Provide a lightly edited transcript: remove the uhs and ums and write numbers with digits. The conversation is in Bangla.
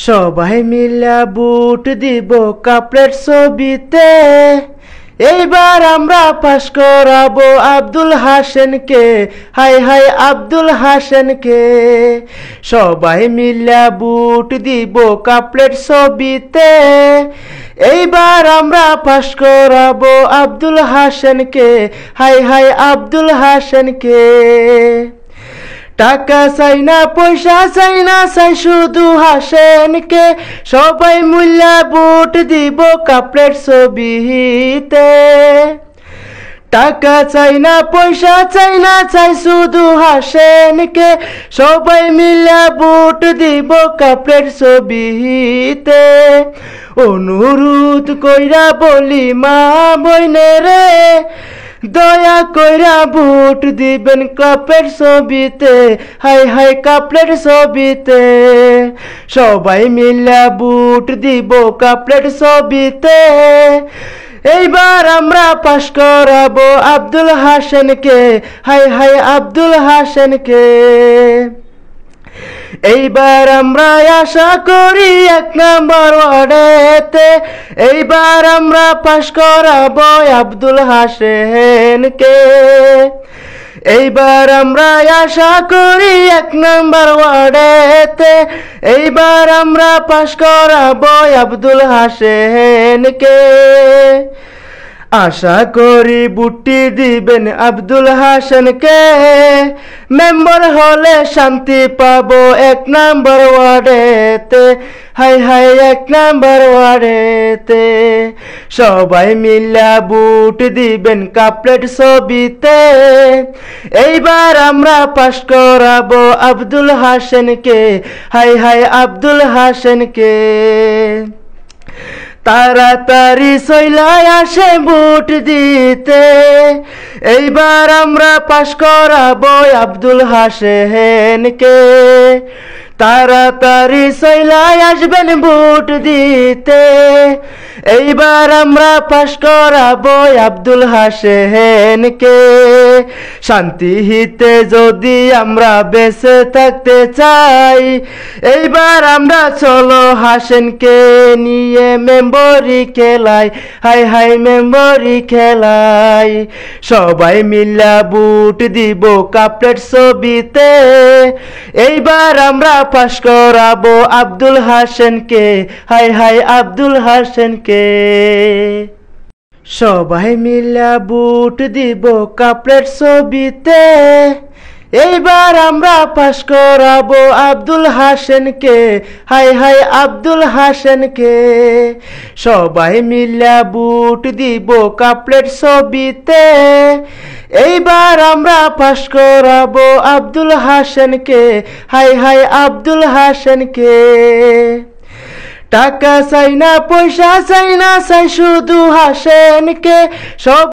সবাই মিলা বুট দিব কাপড়ের ছবিতে। এইবার আমরা পাশ করাবো আব্দুল হাসেনকে, হাই হাই আব্দুল হাসেনকে। সবাই মিলা বুট দিব কাপড়ের ছবিতে। এইবার আমরা পাশ করাবো আব্দুল হাসেনকে, হাই হাই আব্দুল হাসেনকে। টাকা চাই না পয়সা চাই না, চাই শুধু হাসেনকে। সবাই মিলা বুট দিব কাপড়ের ছবিতে। টাকা চাই না পয়সা চাই না, চাই শুধু হাসেনকে। সবাই মিলা বুট দিব কাপড়ের ছবিতে। অনুরোধ কইরা বলি মা বইনেরে, দয়া কইরা বুট দিবেন কাপড়ের ছবিতে, হাই হাই কাপড়ের ছবিতে। সবাই মিলা বুট দিব কাপড়ের ছবিতে। এইবার আমরা পাশ করাবো আব্দুল হাসেনকে, হাই হাই আব্দুল হাসেনকে। এইবার আমরা আশা করি 1 নম্বর ওয়ার্ডেতে। এইবার আমরা পাশ করাবো আব্দুল হাসেনকে। এইবার আমরা আশা করি 1 নম্বর ওয়ার্ডেতে। এইবার আমরা পাশ করাবো আব্দুল হাসেনকে। আশা করি বুটটি দিবেন আব্দুল হাসেনকে। মেম্বার হলে শান্তি পাবো 1 নম্বর ওয়ার্ডেতে, হাই হাই 1 নম্বর ওয়ার্ডেতে। সবাই মিলা বুট দিবেন কাপড়ের ছবিতে। এইবার আমরা পাশ করাবো আব্দুল হাসেনকে, হাই হাই আব্দুল হাসেনকে। তাড়াতাড়ি চইলাই আসে বুট দিতে। এইবার আমরা পাশ করাবো আব্দুল হাসেনকে। তাড়াতাড়ি চইলাই আসবেন বুট দিতে। এইবার আমরা পাশ করাবো আব্দুল হাসেনকে। শান্তিতে যদি আমরা বেঁচে থাকতে চাই, এইবার আমরা চলো হাসেনকে নিয়ে মেম্বরি খেলাই, হাই হাই মেম্বরি খেলাই। সবাই মিলা বুট দিব কাপড়ের ছবিতে। এইবার আমরা পাশ করাবো আব্দুল হাসেনকে, হাই হাই আব্দুল হাসেনকে। সবাই মিলা বুট দিব কাপড়ের ছবিতে। এইবার আমরা পাশ করাবো আব্দুল হাসেনকে, হাই হাই আব্দুল হাসেনকে। সবাই মিলা বুট দিব কাপড়ের ছবিতে। এইবার আমরা পাশ করাবো আব্দুল হাসেনকে, হাই হাই আব্দুল হাসেনকে। টাকা চাই না পয়সা চাই না, চাই শুধু হাসেনকে। সব